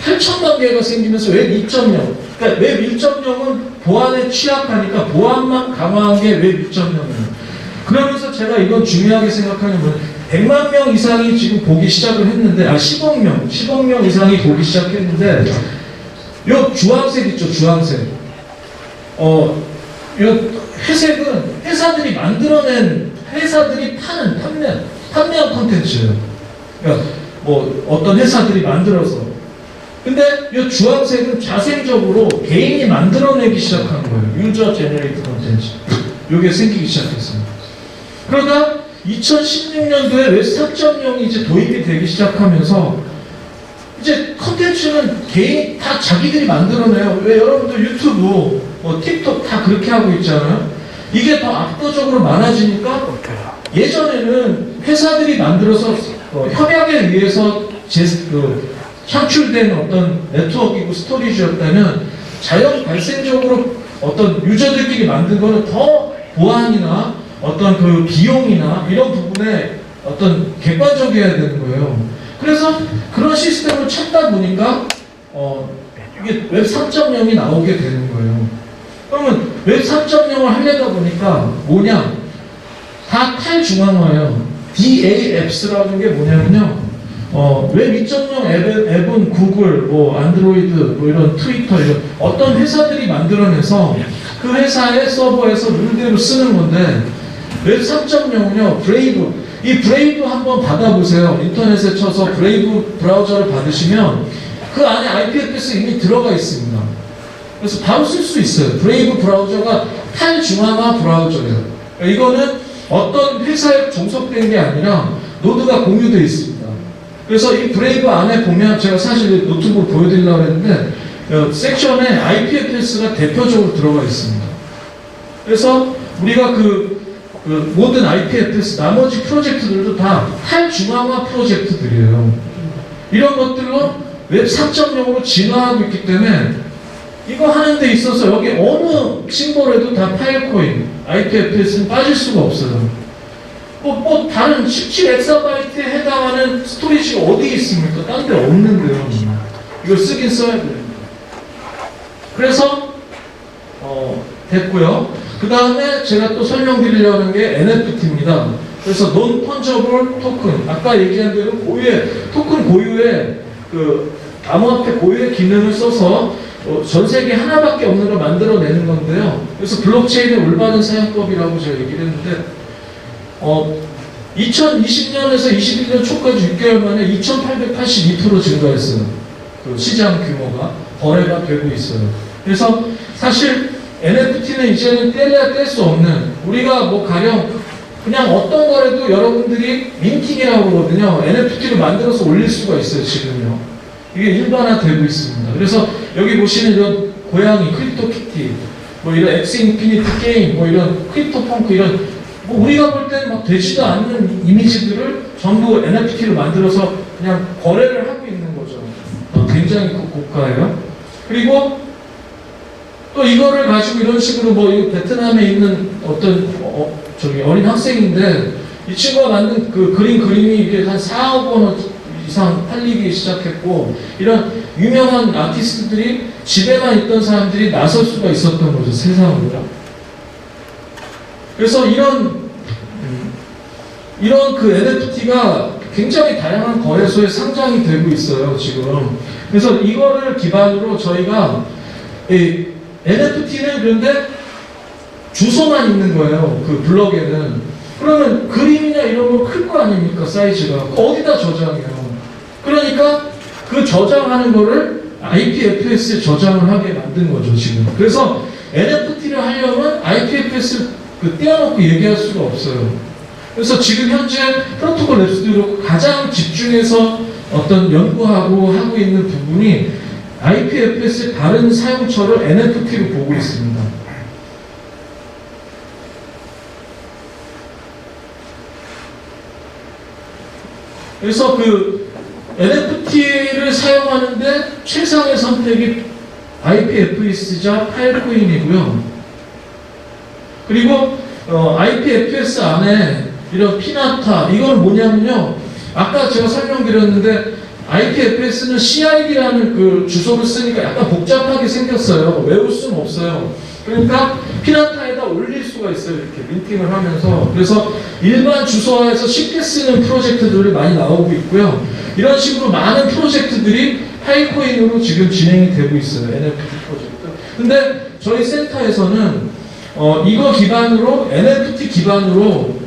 8천만 개가 생기면서 웹 2.0 그러니까 웹 1.0은 보안에 취약하니까 보안만 강화한 게 웹 2.0이에요. 그러면서 제가 이건 중요하게 생각하는 건 100만 명 이상이 지금 보기 시작을 했는데 10억 명 이상이 보기 시작했는데 요 주황색 있죠, 주황색. 요 회색은 회사들이 만들어낸 회사들이 판매한 콘텐츠예요. 그러니까 뭐 어떤 회사들이 만들어서. 근데 이 주황색은 자생적으로 개인이 만들어내기 시작한 거예요. 유저 제너레이트 콘텐츠. 이게 생기기 시작했어요. 그러다 2016년도에 웹 3.0이 이제 도입이 되기 시작하면서 이제 콘텐츠는 개인 다 자기들이 만들어내요. 왜 여러분들 유튜브, 틱톡 다 그렇게 하고 있잖아요. 이게 더 압도적으로 많아지니까 예전에는 회사들이 만들어서 협약에 의해서 창출된 어떤 네트워크이고 스토리지였다면 자연 발생적으로 어떤 유저들끼리 만든 거는 더 보안이나 어떤 그 비용이나 이런 부분에 어떤 객관적이어야 되는 거예요. 그래서 그런 시스템을 찾다 보니까 이게 웹 3.0이 나오게 되는 거예요. 그러면 웹 3.0을 하려다 보니까 뭐냐? 다 탈중앙화예요. DAApps라는 게 뭐냐면요. 웹 2.0 앱은 구글, 뭐 안드로이드, 뭐 이런 트위터 이런 어떤 회사들이 만들어내서 그 회사의 서버에서 룰대로 쓰는 건데 웹 3.0은요 브레이브. 이 브레이브 한번 받아보세요. 인터넷에 쳐서 브레이브 브라우저를 받으시면 그 안에 IPFS 이미 들어가 있습니다. 그래서 바로 쓸 수 있어요. 브레이브 브라우저가 탈중앙화 브라우저예요. 이거는 어떤 회사에 종속된 게 아니라 노드가 공유되어 있습니다. 그래서 이 브레이브 안에 보면 제가 사실 노트북을 보여드리려고 했는데 섹션에 IPFS가 대표적으로 들어가 있습니다. 그래서 우리가 모든 IPFS 나머지 프로젝트들도 다 탈중앙화 프로젝트들이에요. 이런 것들로 웹 3.0으로 진화하고 있기 때문에 이거 하는 데 있어서 여기 어느 심볼에도 다 파일코인, IPFS는 빠질 수가 없어요. 다른 17엑사바이트에 해당하는 스토리지가 어디 있습니까? 딴 데 없는데요. 이걸 쓰긴 써야 돼요. 그래서 됐고요. 그 다음에 제가 또 설명드리려는 게 NFT입니다. 그래서 Non-Fungible Token, 아까 얘기한 대로 토큰 고유의 암호화폐 고유의 기능을 써서 전 세계 하나밖에 없는 걸 만들어내는 건데요. 그래서 블록체인의 올바른 사용법이라고 제가 얘기를 했는데 2020년에서 21년 초까지 6개월 만에 2,882% 증가했어요. 그 시장 규모가 거래가 되고 있어요. 그래서 사실 NFT는 이제는 뗄래야 뗄 수 없는, 우리가 뭐 가령 그냥 어떤 거라도 여러분들이 민팅이라고 그러거든요. NFT를 만들어서 올릴 수가 있어요, 지금요. 이게 일반화되고 있습니다. 그래서 여기 보시는 이런 고양이, 크립토키티, 뭐 이런 엑스 인피니티 게임, 뭐 이런 크립토펑크 이런 우리가 볼 때는 막 되지도 않는 이미지들을 전부 NFT로 만들어서 그냥 거래를 하고 있는 거죠. 굉장히 고가예요. 그리고 또 이거를 가지고 이런 식으로 뭐 베트남에 있는 어떤 어린 학생인데 이 친구가 만든 그 그림이 이게 한 4억 원 이상 팔리기 시작했고 이런 유명한 아티스트들이 집에만 있던 사람들이 나설 수가 있었던 거죠, 세상으로. 그래서 이런 그 NFT가 굉장히 다양한 거래소에 상장이 되고 있어요, 지금. 그래서 이거를 기반으로 저희가 NFT는 그런데 주소만 있는 거예요, 그 블럭에는. 그러면 그림이나 이런 거 클 거 아닙니까, 사이즈가. 어디다 저장해요. 그러니까 그 저장하는 거를 IPFS에 저장을 하게 만든 거죠, 지금. 그래서 NFT를 하려면 IPFS 떼어놓고 얘기할 수가 없어요. 그래서 지금 현재 프로토콜 랩스도 가장 집중해서 어떤 연구하고 하고 있는 부분이 IPFS의 다른 사용처를 NFT로 보고 있습니다. 그래서 NFT를 사용하는데 최상의 선택이 IPFS자 파일코인이고요. 그리고 IPFS 안에 이런 피나타, 이건 뭐냐면요, 아까 제가 설명드렸는데 IPFS는 CID라는 그 주소를 쓰니까 약간 복잡하게 생겼어요. 외울 수는 없어요. 그러니까 피나타에다 올릴 수가 있어요, 이렇게 민팅을 하면서. 그래서 일반 주소화에서 쉽게 쓰는 프로젝트들이 많이 나오고 있고요. 이런 식으로 많은 프로젝트들이 파일코인으로 지금 진행이 되고 있어요, NFT 프로젝트. 근데 저희 센터에서는 이거 기반으로, NFT 기반으로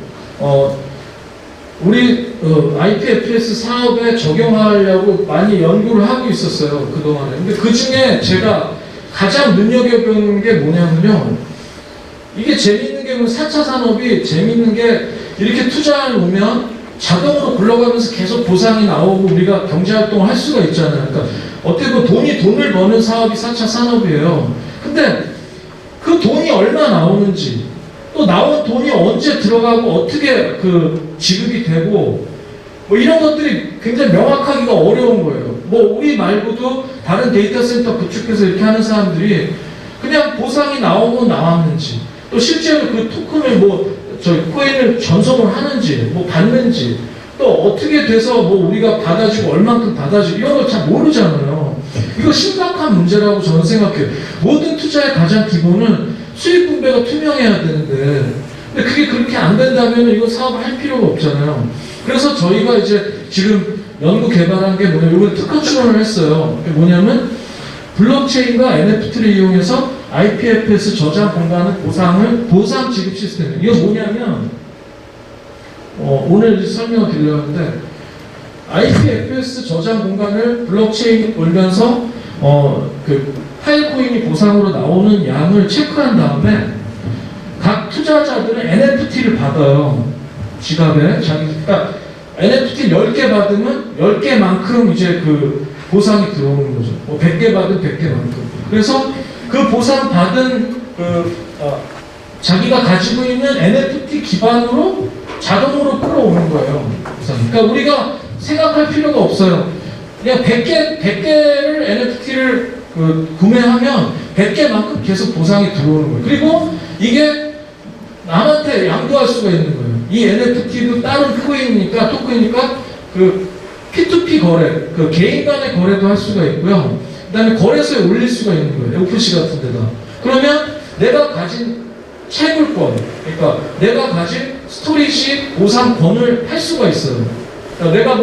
우리 IPFS 사업에 적용하려고 많이 연구를 하고 있었어요, 그동안에. 근데 그 중에 제가 가장 눈여겨보는 게 뭐냐면요, 이게 재밌는 게 4차 산업이 재밌는 게 이렇게 투자를 오면 자동으로 굴러가면서 계속 보상이 나오고 우리가 경제활동을 할 수가 있잖아요. 그러니까 어떻게 보면 돈을 버는 사업이 4차 산업이에요. 근데 그 돈이 얼마 나오는지, 또 나온 돈이 언제 들어가고 어떻게 지급이 되고, 뭐 이런 것들이 굉장히 명확하기가 어려운 거예요. 뭐 우리 말고도 다른 데이터 센터 구축해서 이렇게 하는 사람들이 그냥 보상이 나오고 나왔는지, 또 실제로 그 토큰을 코인을 전송을 하는지, 받는지, 또 어떻게 돼서 우리가 받아주고 얼만큼 받아주고 이런 걸 잘 모르잖아요. 이거 심각한 문제라고 저는 생각해요. 모든 투자의 가장 기본은 수익 분배가 투명해야 되는데, 근데 그게 그렇게 안 된다면 이거 사업을 할 필요가 없잖아요. 그래서 저희가 이제 지금 연구 개발한 게 뭐냐면, 이걸 특허 출원을 했어요. 그게 뭐냐면 블록체인과 NFT를 이용해서 IPFS 저장 공간의 보상 지급 시스템. 이거 뭐냐면 오늘 설명을 드리려는데, IPFS 저장 공간을 블록체인에 올면서 그 파일 코인이 보상으로 나오는 양을 체크한 다음에 각 투자자들은 NFT를 받아요. 지갑에 그러니까 NFT 10개 받으면 10개만큼 이제 그 보상이 들어오는 거죠. 100개 받으면 100개만큼. 그래서 그 보상 받은 자기가 가지고 있는 NFT 기반으로 자동으로 끌어오는 거예요. 그러니까 우리가 생각할 필요가 없어요. 그냥 100개를 NFT를 구매하면 100개만큼 계속 보상이 들어오는 거예요. 그리고 이게 남한테 양도할 수가 있는 거예요. 이 NFT도 다른 토큰이니까 그 P2P 거래, 그 개인 간의 거래도 할 수가 있고요. 그 다음에 거래소에 올릴 수가 있는 거예요. 오픈시 같은 데다. 그러면 내가 가진 채굴권, 그러니까 내가 가진 스토리지 보상권을 할 수가 있어요. 그러니까 내가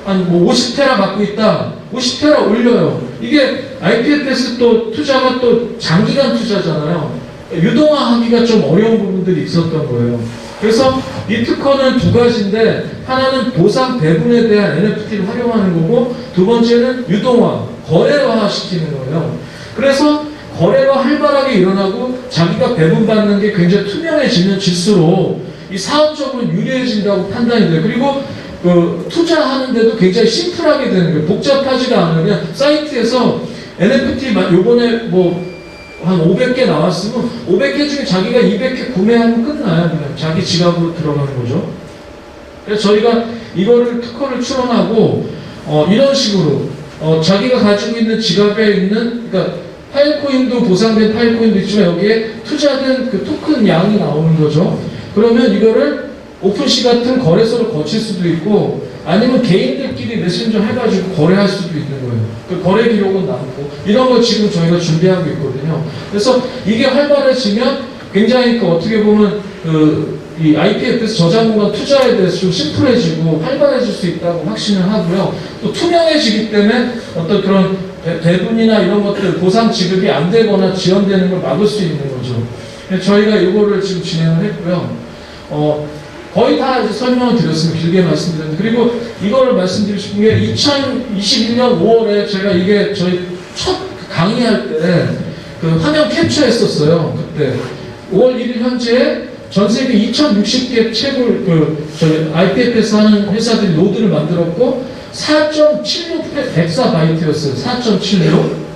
한 50테라 갖고 있다. 50테라 올려요. 이게 IPFS 또 투자가 또 장기간 투자잖아요. 유동화하기가 좀 어려운 부분들이 있었던 거예요. 그래서 이 특허는 두 가지인데, 하나는 보상 배분에 대한 NFT를 활용하는 거고, 두 번째는 유동화, 거래화 시키는 거예요. 그래서 거래가 활발하게 일어나고 자기가 배분받는 게 굉장히 투명해지면 질수록 이 사업적으로 유리해진다고 판단이 돼요. 그리고 투자하는데도 굉장히 심플하게 되는 거예요. 복잡하지가 않아요. 그냥 사이트에서 NFT 요번에 한 500개 나왔으면 500개 중에 자기가 200개 구매하면 끝나요. 그냥 자기 지갑으로 들어가는 거죠. 그래서 저희가 이거를 특허를 출원하고 이런 식으로 자기가 가지고 있는 지갑에 있는, 그러니까 파일코인도 보상된 파일코인도 있지만 여기에 투자된 그 토큰 양이 나오는 거죠. 그러면 이거를 오픈시 같은 거래소를 거칠 수도 있고, 아니면 개인들끼리 메신저 해가지고 거래할 수도 있는 거예요. 그 거래 기록은 남고, 이런 걸 지금 저희가 준비하고 있거든요. 그래서 이게 활발해지면 굉장히 어떻게 보면 이 IPFS 저장 공간 투자에 대해서 좀 심플해지고 활발해질 수 있다고 확신을 하고요. 또 투명해지기 때문에 어떤 그런 배분이나 이런 것들 보상 지급이 안 되거나 지연되는 걸 막을 수 있는 거죠. 저희가 이거를 지금 진행을 했고요. 거의 다 이제 설명을 드렸습니다. 길게 말씀드렸는데, 그리고 이거를 말씀드리고 싶은 게 2021년 5월에 제가 이게 저희 첫 강의할 때 그 화면 캡처했었어요. 그때 5월 1일 현재 전 세계 2060개 책을 저희 IPFS 하는 회사들이 노드를 만들었고 4.76 엑사바이트였어요.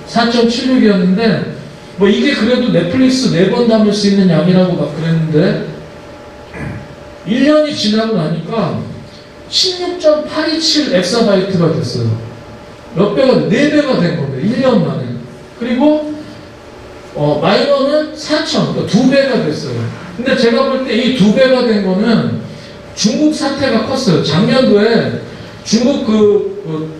4.76이었는데 이게 그래도 넷플릭스 4번 담을 수 있는 양이라고 막 그랬는데 1년이 지나고 나니까 16.827 엑사바이트가 됐어요. 몇 배가, 4배가 된 겁니다. 1년 만에. 그리고 마이너는 4천, 그러니까 2배가 됐어요. 근데 제가 볼 때 이 2배가 된 거는 중국 사태가 컸어요. 작년도에 중국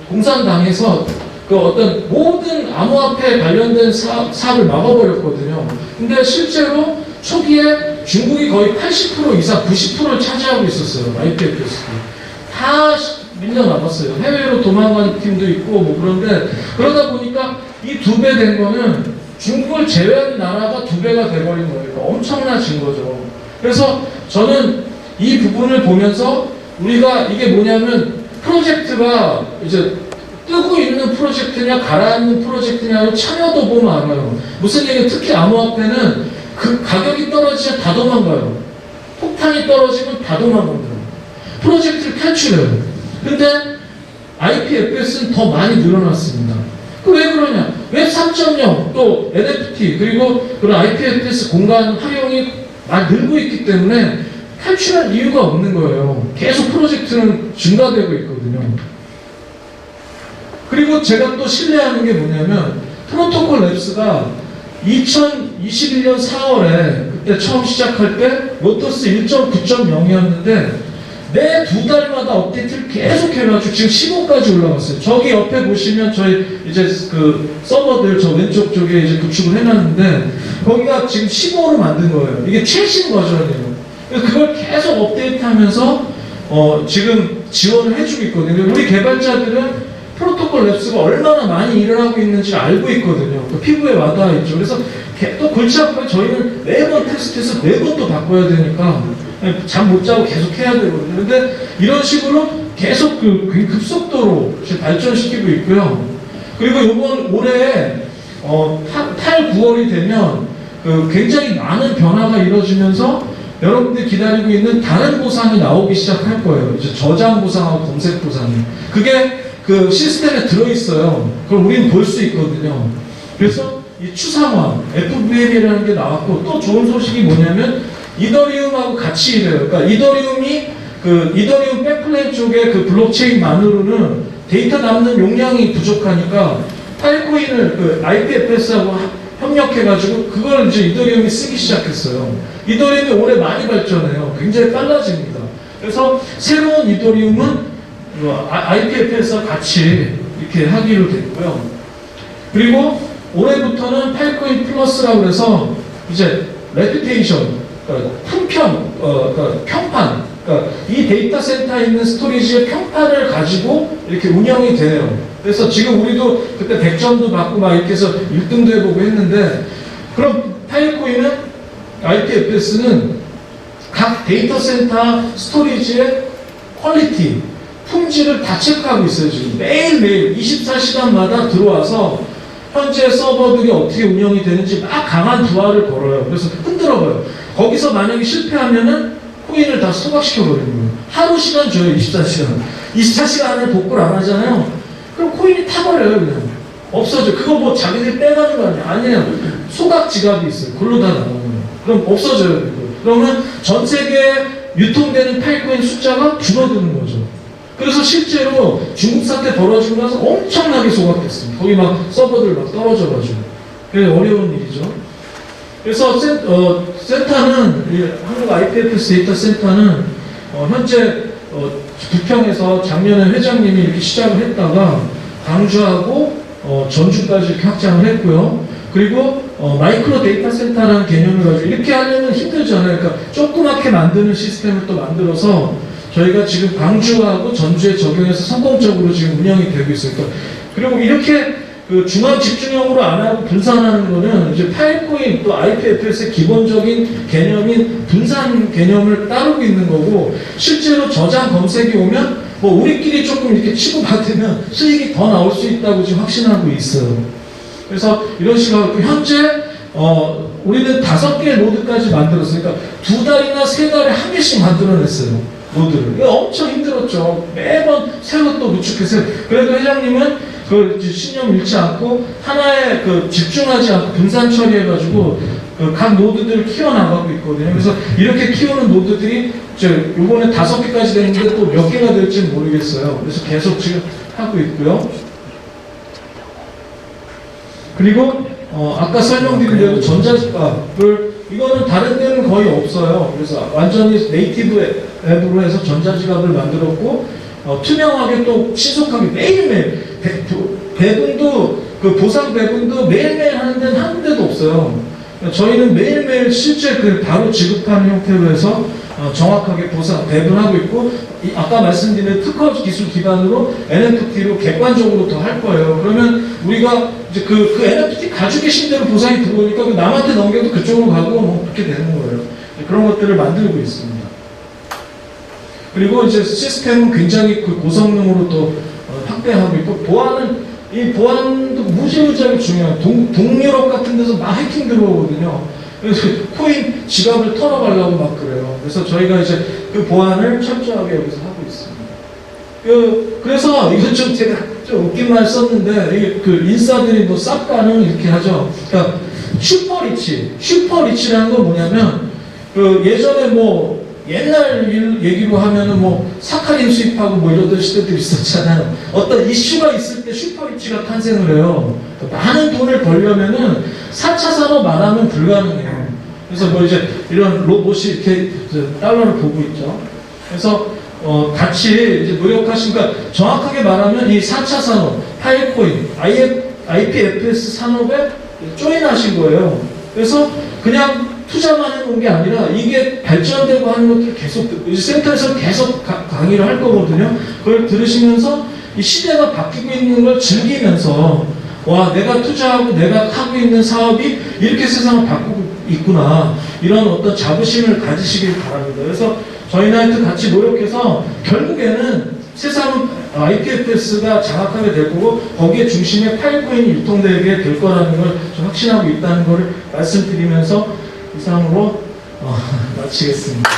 공산당에서 어떤 모든 암호화폐 관련된 사업을 막아버렸거든요. 근데 실제로 초기에 중국이 거의 80% 이상 90%를 차지하고 있었어요. IPFS. 다 밀려나갔어요. 해외로 도망간 팀도 있고 그런데, 그러다 보니까 이 2배 된 거는 중국을 제외한 나라가 2배가 돼버린 거예요. 그러니까 엄청나진 거죠. 그래서 저는 이 부분을 보면서 우리가 이게 뭐냐면 프로젝트가 이제 뜨고 있는 프로젝트냐 가라앉는 프로젝트냐를 참여도 보면 알아요. 무슨 얘기는 특히 암호화폐는 그 가격이 떨어지면 다 도망가요. 폭탄이 떨어지면 다 도망갑니다. 프로젝트를 탈출해요. 근데 IPFS는 더 많이 늘어났습니다. 왜 그러냐? 웹 3.0 또 NFT 그리고 그런 IPFS 공간 활용이 많이 늘고 있기 때문에 탈출할 이유가 없는 거예요. 계속 프로젝트는 증가되고 있거든요. 그리고 제가 또 신뢰하는 게 뭐냐면 프로토콜 랩스가 2021년 4월에 그때 처음 시작할 때 로터스 1.9.0이었는데 매 2달마다 업데이트를 계속 해가지고 지금 15까지 올라갔어요. 저기 옆에 보시면 저희 이제 그 서버들 저 왼쪽 쪽에 이제 구축을 해놨는데 거기가 지금 15로 만든 거예요. 이게 최신 버전이에요. 그래서 그걸 계속 업데이트하면서 지금 지원을 해주고 있거든요. 우리 개발자들은 프로토콜 랩스가 얼마나 많이 일을 하고 있는지 알고 있거든요. 그 피부에 와닿아 있죠. 그래서 또 골치 아파요. 저희는 매번 테스트해서 매번 또 바꿔야 되니까 잠 못 자고 계속 해야 되거든요. 근데 이런 식으로 계속 급속도로 지금 발전시키고 있고요. 그리고 이번 올해 8, 9월이 되면 굉장히 많은 변화가 이루어지면서 여러분들이 기다리고 있는 다른 보상이 나오기 시작할 거예요. 이제 저장 보상하고 검색 보상이. 그게 그 시스템에 들어있어요. 그걸 우리는 볼 수 있거든요. 그래서 이 추상화, FVM이라는 게 나왔고 또 좋은 소식이 뭐냐면 이더리움하고 같이 일해요. 그러니까 이더리움이 이더리움 백플레인 쪽에 그 블록체인만으로는 데이터 남는 용량이 부족하니까 파일코인을 IPFS하고 협력해가지고 그걸 이제 이더리움이 쓰기 시작했어요. 이더리움이 올해 많이 발전해요. 굉장히 빨라집니다. 그래서 새로운 이더리움은 IPFS와 같이 이렇게 하기로 됐고요. 그리고 올해부터는 파일코인 플러스라고 해서 이제 레퓨테이션, 품평, 평판, 이 데이터 센터에 있는 스토리지의 평판을 가지고 이렇게 운영이 돼요. 그래서 지금 우리도 그때 100점도 받고 막 이렇게 해서 1등도 해보고 했는데, 그럼 파일코인은, IPFS는 각 데이터 센터 스토리지의 퀄리티, 품질을 다 체크하고 있어요. 지금 매일매일 24시간마다 들어와서 현재 서버들이 어떻게 운영이 되는지 막 강한 부하를 걸어요. 그래서 흔들어봐요. 거기서 만약에 실패하면은 코인을 다 소각시켜버리는 거예요. 하루 시간 줘요, 24시간. 24시간 안에 복구를 안 하잖아요. 그럼 코인이 타버려요, 그냥. 없어져. 그거 뭐 자기들이 빼가는 거 아니야? 아니에요. 소각 지갑이 있어요. 그걸로 다 나오는 거예요. 그럼 없어져요, 그거. 그러면 전 세계에 유통되는 파일코인 숫자가 줄어드는 거죠. 그래서 실제로 중국 사태 벌어지고 나서 엄청나게 소각됐습니다. 거기 막 서버들 막 떨어져가지고. 그게 어려운 일이죠. 그래서 센터는, 한국 IPFS 데이터 센터는 현재 부평에서 작년에 회장님이 이렇게 시작을 했다가 광주하고 전주까지 이렇게 확장을 했고요. 그리고 마이크로 데이터 센터라는 개념을 가지고 이렇게 하려면 힘들잖아요. 그러니까 조그맣게 만드는 시스템을 또 만들어서 저희가 지금 광주하고 전주에 적용해서 성공적으로 지금 운영이 되고 있어요. 그리고 이렇게 중앙 집중형으로 안 하고 분산하는 거는 이제 파일코인 또 IPFS의 기본적인 개념인 분산 개념을 따르고 있는 거고, 실제로 저장 검색이 오면 뭐 우리끼리 조금 이렇게 치고받으면 수익이 더 나올 수 있다고 지금 확신하고 있어요. 그래서 이런 식으로 현재 우리는 5개의 노드까지 만들었어요. 그러니까 2달이나 3달에 한 개씩 만들어냈어요. 노드를. 이거 엄청 힘들었죠. 매번 새로 또 구축해서. 그래도 회장님은 신념 잃지 않고 하나에 집중하지 않고 분산 처리해가지고 각 노드들을 키워나가고 있거든요. 그래서 이렇게 키우는 노드들이 요번에 5개까지 되는데 또 몇 개가 될지는 모르겠어요. 그래서 계속 지금 하고 있고요. 그리고 아까 설명드린 대로 전자지갑을, 이거는 다른 데는 거의 없어요. 그래서 완전히 네이티브 앱으로 해서 전자지갑을 만들었고, 투명하게 또 신속하게 매일매일 배분도, 보상 배분도 매일매일 하는 데는 한 군데도 없어요. 저희는 매일매일 실제 바로 지급하는 형태로 해서 정확하게 보상 배분하고 있고, 아까 말씀드린 특허 기술 기반으로 NFT로 객관적으로 더 할 거예요. 그러면 우리가 이제 그 NFT 가지고 계신 대로 보상이 들어오니까 남한테 넘겨도 그쪽으로 가고 뭐 그렇게 되는 거예요. 그런 것들을 만들고 있습니다. 그리고 이제 시스템은 굉장히 고성능으로 또 확대하고 있고, 이 보안도 무지무지하게 중요해요. 동유럽 같은 데서 막 해킹 들어오거든요. 그래서 코인 지갑을 털어가려고 막 그래요. 그래서 저희가 이제 그 보안을 철저하게 여기서 하고 있습니다. 그래서 이건 좀 제가 좀 웃긴 말 썼는데, 인싸들이 뭐 쌉가능 이렇게 하죠. 그러니까 슈퍼리치라는 건 뭐냐면, 예전에 뭐 옛날 얘기로 하면은 뭐 사카린 수입하고 뭐 이러던 시대도 있었잖아요. 어떤 이슈가 있을 때 슈퍼리치가 탄생을 해요. 많은 돈을 벌려면은 4차 산업 말하면 불가능해요. 그래서 뭐 이제 이런 로봇이 이렇게 달러를 보고 있죠. 그래서 같이 이제 노력하시니까 정확하게 말하면 이 4차 산업, 파일코인, IPFS 산업에 조인하신 거예요. 그래서 그냥 투자만 해놓은 게 아니라 이게 발전되고 하는 것들 계속 센터에서 계속 강의를 할 거거든요. 그걸 들으시면서 이 시대가 바뀌고 있는 걸 즐기면서 와, 내가 투자하고 내가 하고 있는 사업이 이렇게 세상을 바꾸고 있구나, 이런 어떤 자부심을 가지시길 바랍니다. 그래서 저희는 하여튼 같이 노력해서 결국에는 세상은 IPFS가 장악하게 될 거고 거기에 중심에 파일코인이 유통되게 될 거라는 걸 좀 확신하고 있다는 것을 말씀드리면서 이상으로 마치겠습니다.